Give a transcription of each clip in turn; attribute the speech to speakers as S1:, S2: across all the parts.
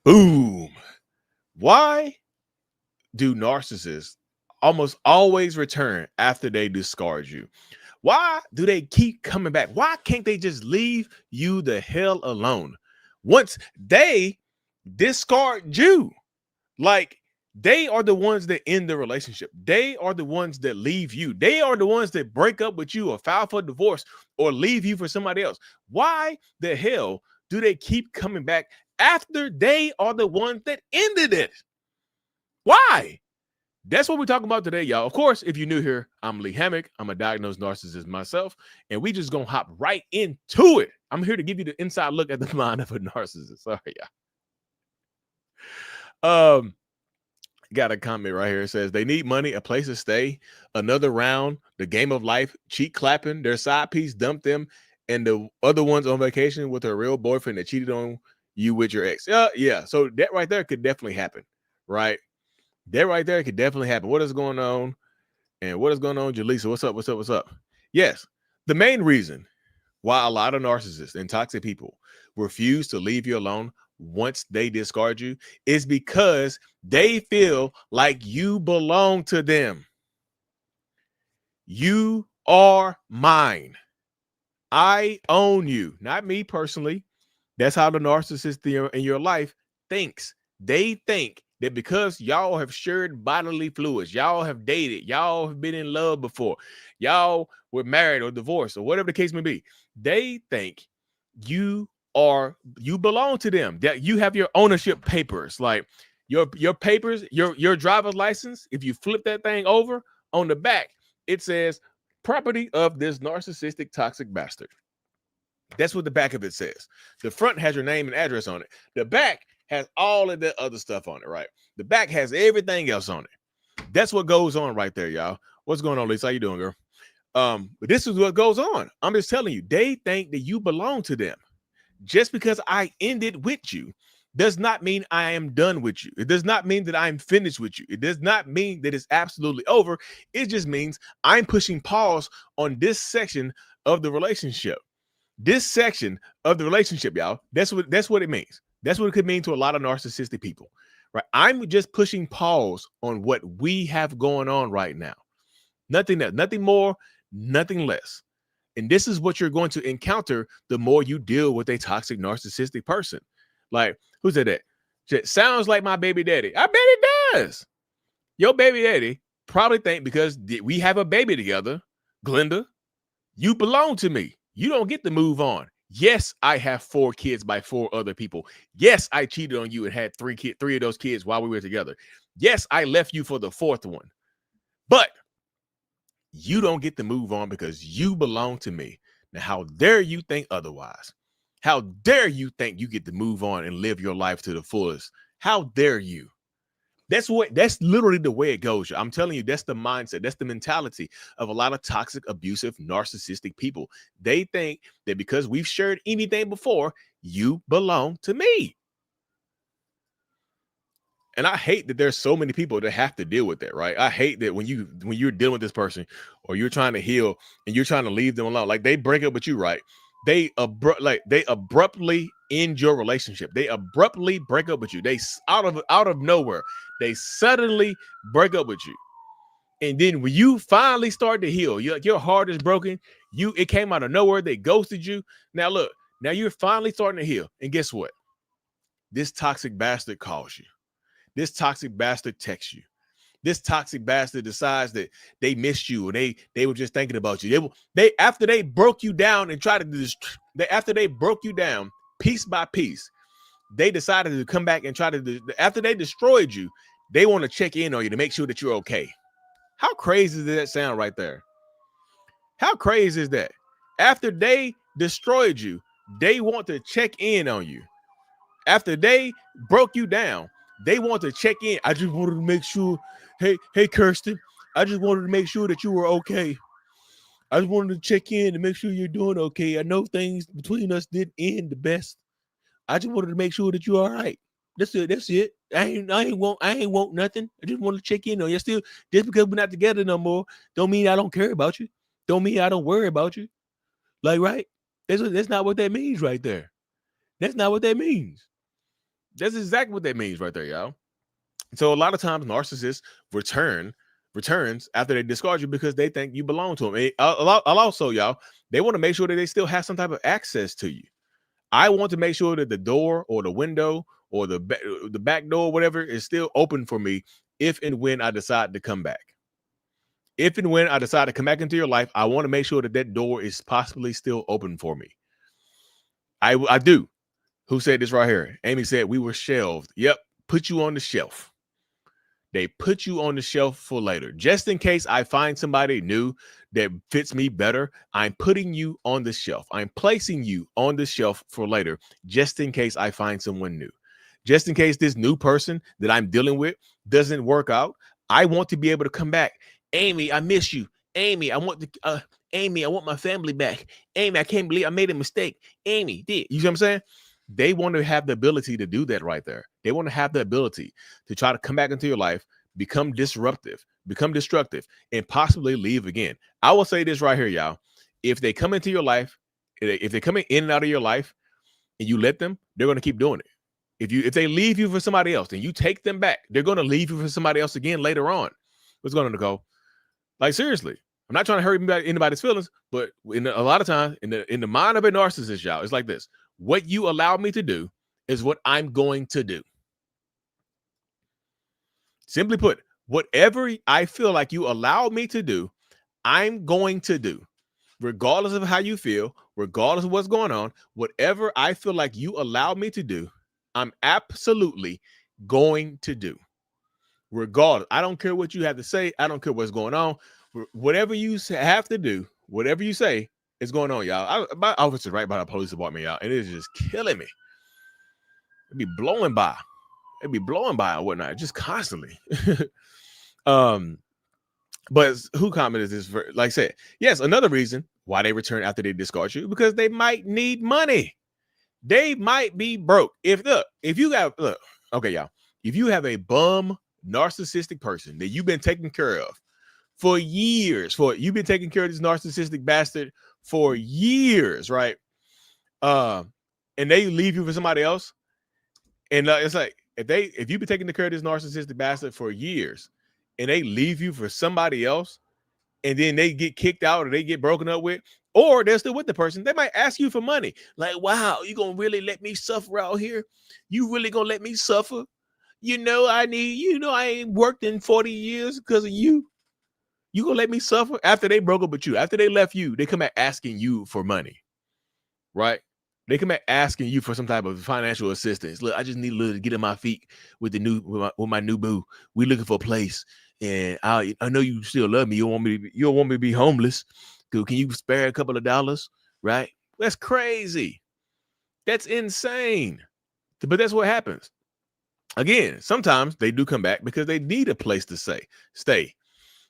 S1: Boom. Why do narcissists almost always return after they discard you? Why do they keep coming back? Why can't they just leave you the hell alone once they discard you? Like, they are the ones that end the relationship. They are the ones that leave you. They are the ones that break up with you or file for divorce or leave you for somebody else. Why the hell do they keep coming back after they are the ones that ended it? Why? That's what we're talking about today, y'all. Of course, if you're new here, I'm Lee Hammock. I'm a diagnosed narcissist myself, and we just gonna hop right into it. I'm here to give you the inside look at the mind of a narcissist. Sorry, y'all. Got a comment right here. It says they need money, a place to stay, another round, the game of life, cheat clapping, their side piece dumped them, and the other one's on vacation with her real boyfriend that cheated on you with your ex. Yeah. So that right there could definitely happen, right? That right there could definitely happen. What is going on? And what is going on, Jaleesa? What's up? What's up? What's up? Yes. The main reason why a lot of narcissists and toxic people refuse to leave you alone once they discard you is because they feel like you belong to them. You are mine. I own you, not me personally. That's how the narcissist in your life thinks. They think that because y'all have shared bodily fluids, y'all have dated, y'all have been in love before, y'all were married or divorced or whatever the case may be, they think you belong to them, that you have your ownership papers, like your papers, your driver's license. If you flip that thing over, on the back it says property of this narcissistic toxic bastard. That's what the back of it says. The front has your name and address on it. The back has all of the other stuff on it, right? The back has everything else on it. That's what goes on right there, y'all. What's going on, Lisa? How you doing, girl? But this is what goes on. I'm just telling you, they think that you belong to them. Just because I ended with you does not mean I am done with you. It does not mean that I'm finished with you. It does not mean that it's absolutely over. It just means I'm pushing pause on this section of the relationship. This section of the relationship, y'all, that's what it means. That's what it could mean to a lot of narcissistic people, right? I'm just pushing pause on what we have going on right now. Nothing else, nothing more, nothing less. And this is what you're going to encounter the more you deal with a toxic narcissistic person. Like, who said that? It sounds like my baby daddy. I bet it does. Your baby daddy probably think because we have a baby together, Glenda, you belong to me. You don't get to move on. Yes, I have 4 kids by 4 other people. Yes, I cheated on you and had 3 of those kids while we were together. Yes, I left you for the 4th one. But you don't get to move on because you belong to me. Now, how dare you think otherwise? How dare you think you get to move on and live your life to the fullest? How dare you? That's literally the way it goes. I'm telling you, that's the mindset. That's the mentality of a lot of toxic, abusive, narcissistic people. They think that because we've shared anything before, you belong to me. And I hate that there's so many people that have to deal with that, right? I hate that when you're dealing with this person or you're trying to heal and you're trying to leave them alone, like they break up with you, right? They abruptly end your relationship. They abruptly break up with you. They out of nowhere, they suddenly break up with you. And then when you finally start to heal, your heart is broken. It came out of nowhere. They ghosted you. Now look, now you're finally starting to heal. And guess what? This toxic bastard calls you. This toxic bastard texts you. This toxic bastard decides that they missed you and they were just thinking about you. They after they broke you down and tried to do this, after they broke you down piece by piece, they decided to come back and try to after they destroyed you, they want to check in on you to make sure that you're okay. How crazy does that sound right there? How crazy is that? After they destroyed you, they want to check in on you. After they broke you down, they want to check in. I just wanted to make sure, hey, Kirsten, I just wanted to make sure that you were okay. I just wanted to check in and make sure you're doing okay. I know things between us didn't end the best. I just wanted to make sure that you're all right. That's it. I ain't want nothing. I just want to check in on you. Still, just because we're not together no more, don't mean I don't care about you. Don't mean I don't worry about you. Like, right? That's not what that means right there. That's not what that means. That's exactly what that means right there, y'all. So a lot of times narcissists returns after they discard you because they think you belong to them. Also, y'all, they want to make sure that they still have some type of access to you. I want to make sure that the door or the window or the back door, whatever, is still open for me if and when I decide to come back. If and when I decide to come back into your life, I want to make sure that that door is possibly still open for me. I do. Who said this right here? Amy said we were shelved. Yep, put you on the shelf. They put you on the shelf for later. Just in case I find somebody new that fits me better, I'm putting you on the shelf. I'm placing you on the shelf for later, just in case I find someone new. Just in case this new person that I'm dealing with doesn't work out, I want to be able to come back. Amy, I miss you. Amy, Amy, I want my family back. Amy, I can't believe I made a mistake. Amy, did you see what I'm saying? They want to have the ability to do that right there. They want to have the ability to try to come back into your life, become disruptive, become destructive, and possibly leave again. I will say this right here, y'all. If they come into your life, if they come in and out of your life and you let them, they're going to keep doing it. If they leave you for somebody else and you take them back, they're going to leave you for somebody else again later on. What's going on, Nicole? Like, seriously, I'm not trying to hurt anybody's feelings, but a lot of times in the mind of a narcissist, y'all, it's like this. What you allow me to do is what I'm going to do. Simply put, whatever I feel like you allow me to do, I'm going to do. Regardless of how you feel, regardless of what's going on, whatever I feel like you allow me to do, I'm absolutely going to do. Regardless, I don't care what you have to say. I don't care what's going on. Whatever you have to do, whatever you say, is going on, y'all. My office is right by the police department, y'all, and it is just killing me. It'd be blowing by. It'd be blowing by and whatnot, just constantly. But who commented this? Like I said, yes, another reason why they return after they discard you, because they might need money. They might be broke. If you got okay, y'all. If you have a bum narcissistic person that you've been taking care of for years, you've been taking care of this narcissistic bastard for years, right? And they leave you for somebody else, and it's like if you've been taking care of this narcissistic bastard for years, and they leave you for somebody else, and then they get kicked out or they get broken up with, or they're still with the person, they might ask you for money. Like, wow, you gonna really let me suffer out here? You really gonna let me suffer? I ain't worked in 40 years because of you. You gonna let me suffer? After they broke up with you, after they left you, they come back asking you for money, right? They come back asking you for some type of financial assistance. Look, I just need a little to get on my feet with my new boo. We looking for a place, and I know you still love me. You don't want me to be homeless. Can you spare a couple of dollars? Right? That's crazy. That's insane. But that's what happens. Again, sometimes they do come back because they need a place to stay.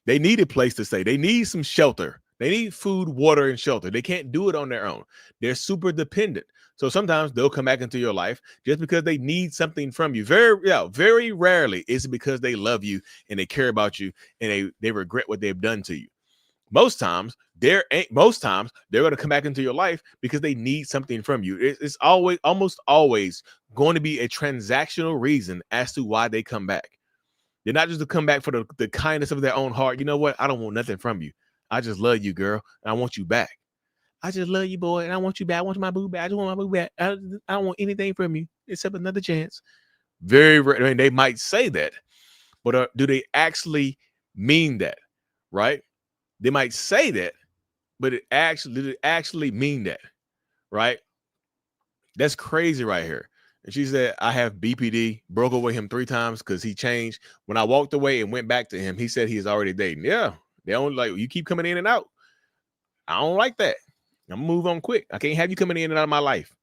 S1: They need a place to stay. They need some shelter. They need food, water, and shelter. They can't do it on their own. They're super dependent. So sometimes they'll come back into your life just because they need something from you. Very rarely is it because they love you and they care about you and they regret what they've done to you. Most times they're going to come back into your life because they need something from you. It's almost always going to be a transactional reason as to why they come back. They're not just to come back for the kindness of their own heart. You know what? I don't want nothing from you. I just love you, girl, and I want you back. I just love you, boy, and I want you back. I want my boo back. I just want my boo back. I don't want anything from you except another chance. Very rare. I mean, they might say that, but do they actually mean that? Right? They might say that, but do they actually mean that? Right? That's crazy right here. And she said, I have BPD, broke away him 3 times because he changed. When I walked away and went back to him, he said he's already dating. Yeah. They only like, you keep coming in and out. I don't like that. I'm gonna move on quick. I can't have you coming in and out of my life.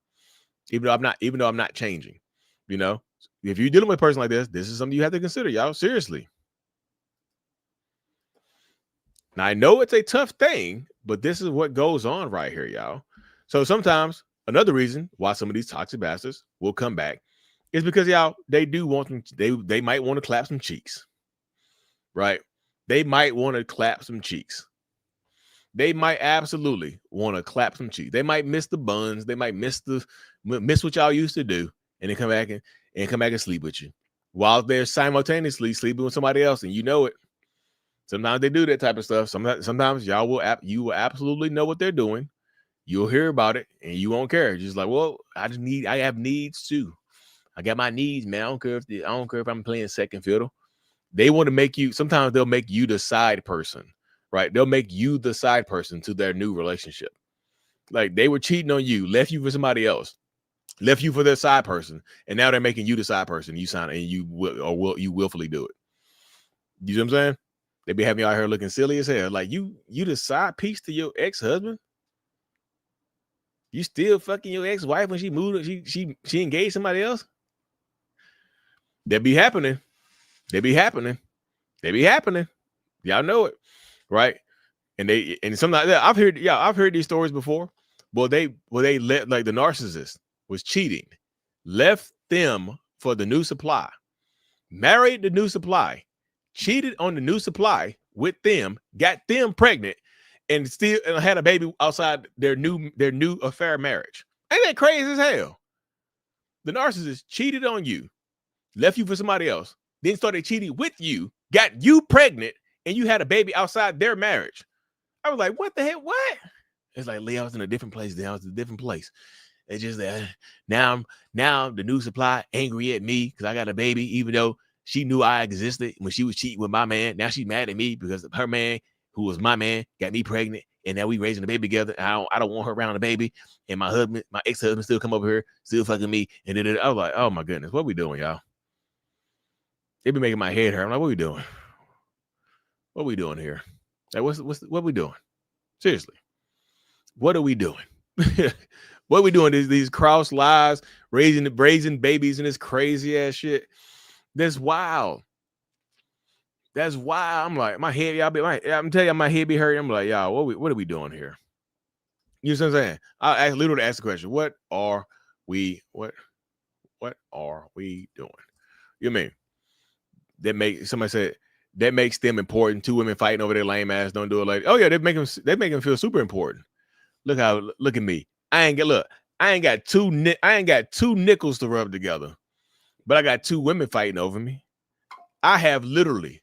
S1: Even though I'm not changing. If you're dealing with a person like this is something you have to consider, y'all. Seriously. Now I know it's a tough thing, but this is what goes on right here, y'all. So sometimes another reason why some of these toxic bastards will come back is because y'all, they do want them, they might want to clap some cheeks. Right? They might want to clap some cheeks. They might absolutely want to clap some cheeks. They might miss the buns. They might miss what y'all used to do. And they come back and come back and sleep with you while they're simultaneously sleeping with somebody else, and you know it. Sometimes they do that type of stuff. Sometimes you will absolutely know what they're doing. You'll hear about it and you won't care. Just like, well, I have needs too. I got my needs, man. I don't care if I'm playing second fiddle. They want to make you, sometimes they'll make you the side person, right? They'll make you the side person to their new relationship. Like they were cheating on you, left you for somebody else, left you for their side person, and now they're making you the side person. You sign it, and you willfully do it. You know what I'm saying? They be having you out here looking silly as hell. Like you the side piece to your ex-husband. You still fucking your ex-wife when she moved, she engaged somebody else. That be happening. They be happening. Y'all know it, right? And sometimes I've heard these stories before. Well, they let, like, the narcissist was cheating, left them for the new supply, married the new supply, cheated on the new supply with them, got them pregnant, and still had a baby outside their new affair marriage. Ain't that crazy as hell? The narcissist cheated on you, left you for somebody else, then started cheating with you, got you pregnant, and you had a baby outside their marriage. I was like, what the hell? What? It's like, Lee, I was in a different place. Then I was in a different place. It's just that now the new supply angry at me because I got a baby, even though she knew I existed when she was cheating with my man. Now she's mad at me because her man, who was my man, got me pregnant, and now we raising a baby together. I don't want her around the baby, and my ex-husband still come over here, still fucking me. And then I was like, oh my goodness, what we doing, y'all? They be making my head hurt. I'm like, what we doing? What we doing here? Like, what we doing? Seriously, what are we doing? What are we doing? These cross lies, raising babies and this crazy ass shit. That's wild. That's wild. I'm like, my head, I'm telling you, my head be hurting. I'm like, y'all, what are we doing here? You know what I'm saying? I literally ask the question, what are we doing? You mean somebody said that makes them important. Two women fighting over their lame ass don't do it like, oh yeah, they make them feel super important. Look at me. I ain't got two nickels to rub together, but I got two women fighting over me. I have literally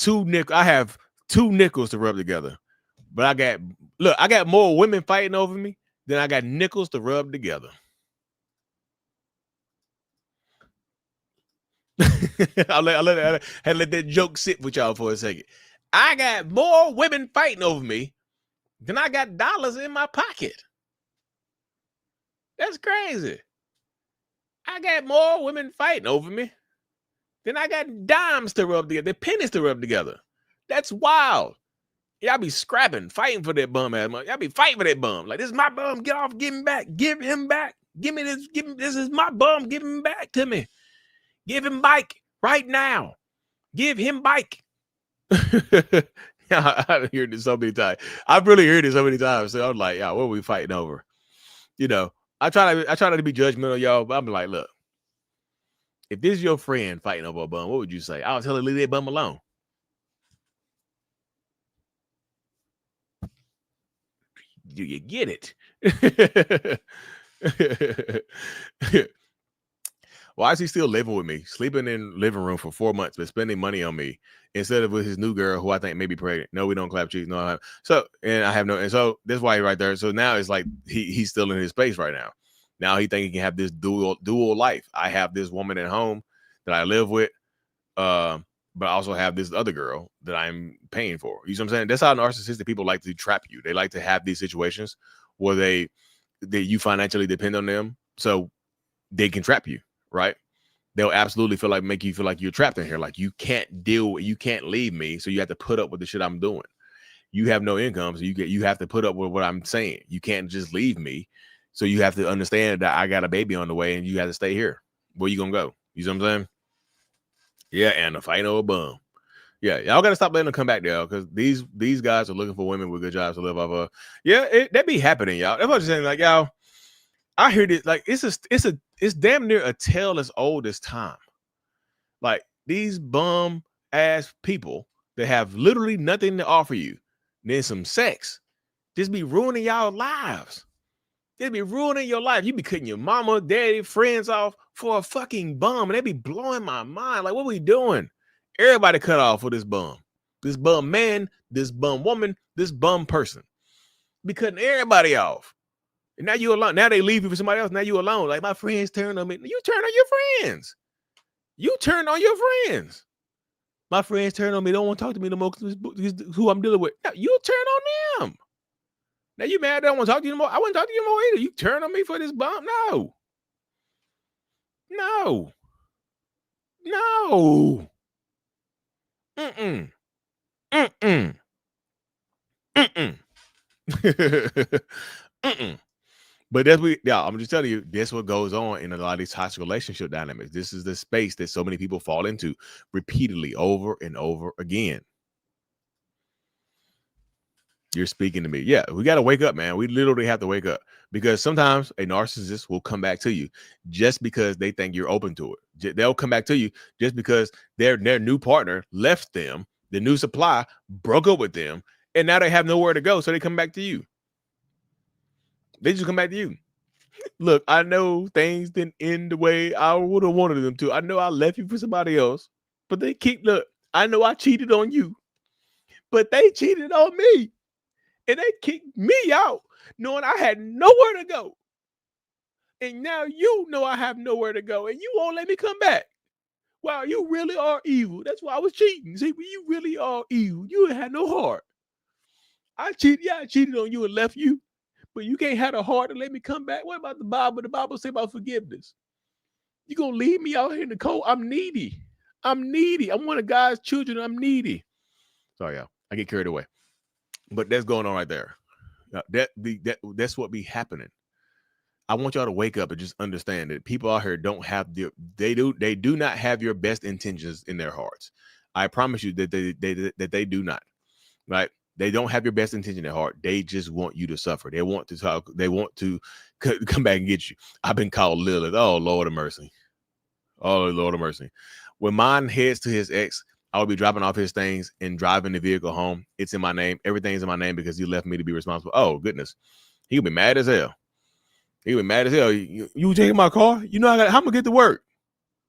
S1: I have two nickels to rub together, but I got more women fighting over me than I got nickels to rub together. I let that joke sit with y'all for a second. I got more women fighting over me than I got dollars in my pocket. That's crazy. I got more women fighting over me than I got dimes to rub together, pennies to rub together. That's wild. Y'all be scrapping, fighting for that bum ass. Y'all be fighting for that bum. Like, this is my bum. Get off, give him back. Give him back. Give me this. This is my bum. Give him back to me. Give him bike right now. Give him bike. I've heard this so many times. I've really heard it so many times. So I'm like, yeah, what are we fighting over? You know, I try not to be judgmental, y'all, but I'm like, look, if this is your friend fighting over a bum, what would you say? I'll tell her, leave that bum alone. Do you get it? Why is he still living with me, sleeping in the living room for 4 months, but spending money on me instead of with his new girl who I think may be pregnant? No, we don't clap cheeks. No, so that's why he's right there. So now it's like he's still in his space right now. Now he think he can have this dual life. I have this woman at home that I live with, but I also have this other girl that I'm paying for. You know what I'm saying? That's how narcissistic people like to trap you. They like to have these situations where you financially depend on them, so they can trap you. Right? They'll absolutely make you feel like you're trapped in here. Like you can't leave me. So you have to put up with the shit I'm doing. You have no income. So you have to put up with what I'm saying. You can't just leave me. So you have to understand that I got a baby on the way and you got to stay here. Where you going to go? You know what I'm saying? Yeah. And a fight over a bum. Yeah. Y'all got to stop letting them come back there because these guys are looking for women with good jobs to live off of. Yeah. That be happening, y'all. That's what I'm saying. Like, y'all, I hear this, like, it's damn near a tale as old as time. Like these bum ass people that have literally nothing to offer you, then some sex, just be ruining y'all lives. They'd be ruining your life. You be cutting your mama, daddy, friends off for a fucking bum. And they be blowing my mind. Like, what we doing? Everybody cut off for this bum. This bum man, this bum woman, this bum person. Be cutting everybody off. And now you alone. Now they leave you for somebody else. Now you alone. Like, my friends turn on me. You turn on your friends. You turn on your friends. My friends turn on me. Don't want to talk to me no more because who I'm dealing with. Now, you turn on them. Now you mad? I don't want to talk to you no more. I wouldn't talk to you no more either. You turn on me for this bump? No. No. No. Mm-mm. Mm-mm. Mm-mm. Mm-mm. But that's what, yeah, I'm just telling you, that's what goes on in a lot of these toxic relationship dynamics. This is the space that so many people fall into repeatedly over and over again. You're speaking to me. Yeah, we got to wake up, man. We literally have to wake up because sometimes a narcissist will come back to you just because they think you're open to it. They'll come back to you just because their new partner left them, the new supply broke up with them, and now they have nowhere to go. So they come back to you. They just come back to you. Look, I know things didn't end the way I would have wanted them to. I know I left you for somebody else, but they look, I know I cheated on you, but they cheated on me. And they kicked me out knowing I had nowhere to go. And now you know I have nowhere to go and you won't let me come back. Wow, you really are evil. That's why I was cheating. See, you really are evil. You had no heart. I cheated on you and left you, but you can't have the heart to let me come back. What about the Bible? The Bible say about forgiveness. You gonna leave me out here in the cold? I'm needy. I'm one of God's children. I'm needy. Sorry, y'all. I get carried away. But that's going on right there. That's what be happening. I want y'all to wake up and just understand that people out here don't have they do not have your best intentions in their hearts. I promise you that they do not. Right? They don't have your best intention in their heart. They just want you to suffer. They want to talk. They want to come back and get you. I've been called Lilith. Oh, Lord of mercy. Oh, Lord of mercy. When mine heads to his ex, I will be dropping off his things and driving the vehicle home. It's in my name. Everything's in my name because he left me to be responsible. Oh, goodness. He'll be mad as hell. He'll be mad as hell. You taking my car? You know, how I'm going to get to work.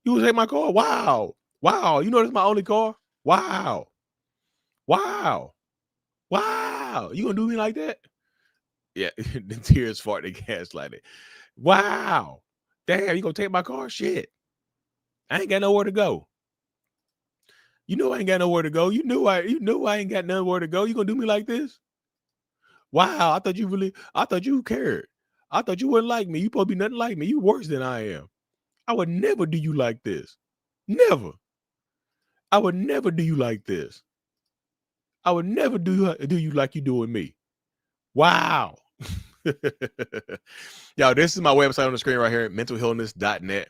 S1: You will take my car? Wow. Wow. You know, that's my only car? Wow. Wow. Wow. You going to do me like that? Yeah. The tears fart the gaslighting. Wow. Damn, you going to take my car? Shit. I ain't got nowhere to go. You know I ain't got nowhere to go. You know I ain't got nowhere to go. You gonna do me like this? Wow, I thought you cared. I thought you wouldn't like me. You supposed to be nothing like me. You worse than I am. I would never do you like this. Never. I would never do you like this. I would never do you like you doing me. Wow. Y'all, this is my website on the screen right here at mentalhealness.net.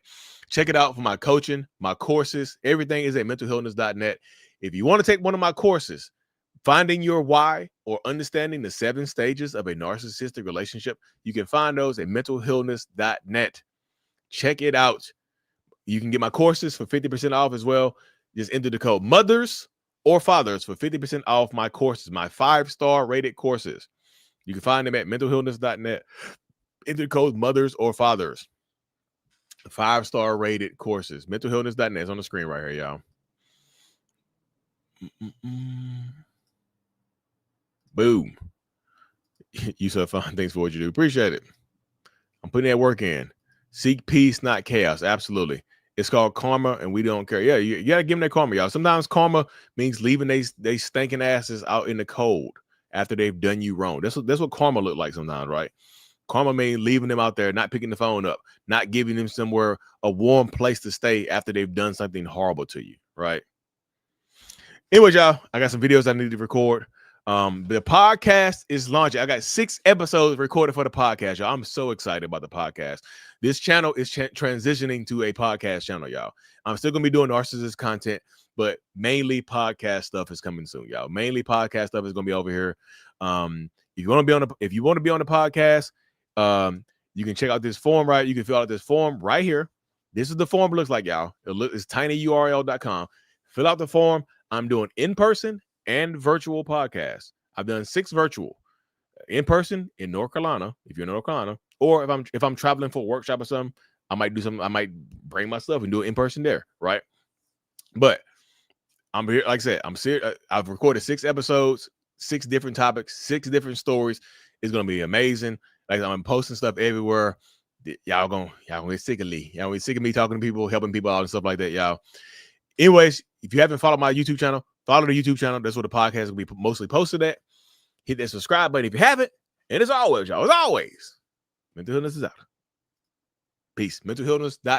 S1: Check it out for my coaching, my courses. Everything is at mentalhealness.net. If you want to take one of my courses, Finding Your Why or Understanding the 7 Stages of a Narcissistic Relationship, you can find those at mentalhealness.net. Check it out. You can get my courses for 50% off as well. Just enter the code mothers or fathers for 50% off my courses, my 5-star rated courses. You can find them at mentalhealness.net. Enter the code mothers or fathers. 5-star rated courses. Mentalhealness.net is on the screen right here, y'all. Boom. You so fun. Thanks for what you do. Appreciate it. I'm putting that work in. Seek peace, not chaos. Absolutely. It's called karma, and we don't care. Yeah, you gotta give them that karma, y'all. Sometimes karma means leaving they stinking asses out in the cold after they've done you wrong. That's what karma look like sometimes, right? Karma means leaving them out there, not picking the phone up, not giving them somewhere, a warm place to stay after they've done something horrible to you, right? Anyway, y'all, I got some videos I need to record. The podcast is launching. I got 6 episodes recorded for the podcast, y'all. I'm so excited about the podcast. This channel is transitioning to a podcast channel, y'all. I'm still gonna be doing narcissist content, but mainly podcast stuff is coming soon, y'all. Mainly podcast stuff is gonna be over here. If you want to be on the podcast, you can check out this form, right? You can fill out this form right here. This is the form it looks like, y'all. It's tinyurl.com. Fill out the form. I'm doing in-person and virtual podcasts. I've done 6 virtual. In-person in North Carolina, if you're in North Carolina, Or if I'm traveling for a workshop or something, I might do something. I might bring my stuff and do it in person there, right? But I'm here, like I said, I'm serious. I've recorded 6 episodes, 6 different topics, 6 different stories. It's gonna be amazing. Like I'm posting stuff everywhere. Y'all gonna get sick of me. Y'all get sick of me talking to people, helping people out and stuff like that, y'all. Anyways, if you haven't followed my YouTube channel, follow the YouTube channel. That's where the podcast will be mostly posted at. Hit that subscribe button if you haven't. And as always, y'all, mental illness is out. Peace. Mentalhealness.net.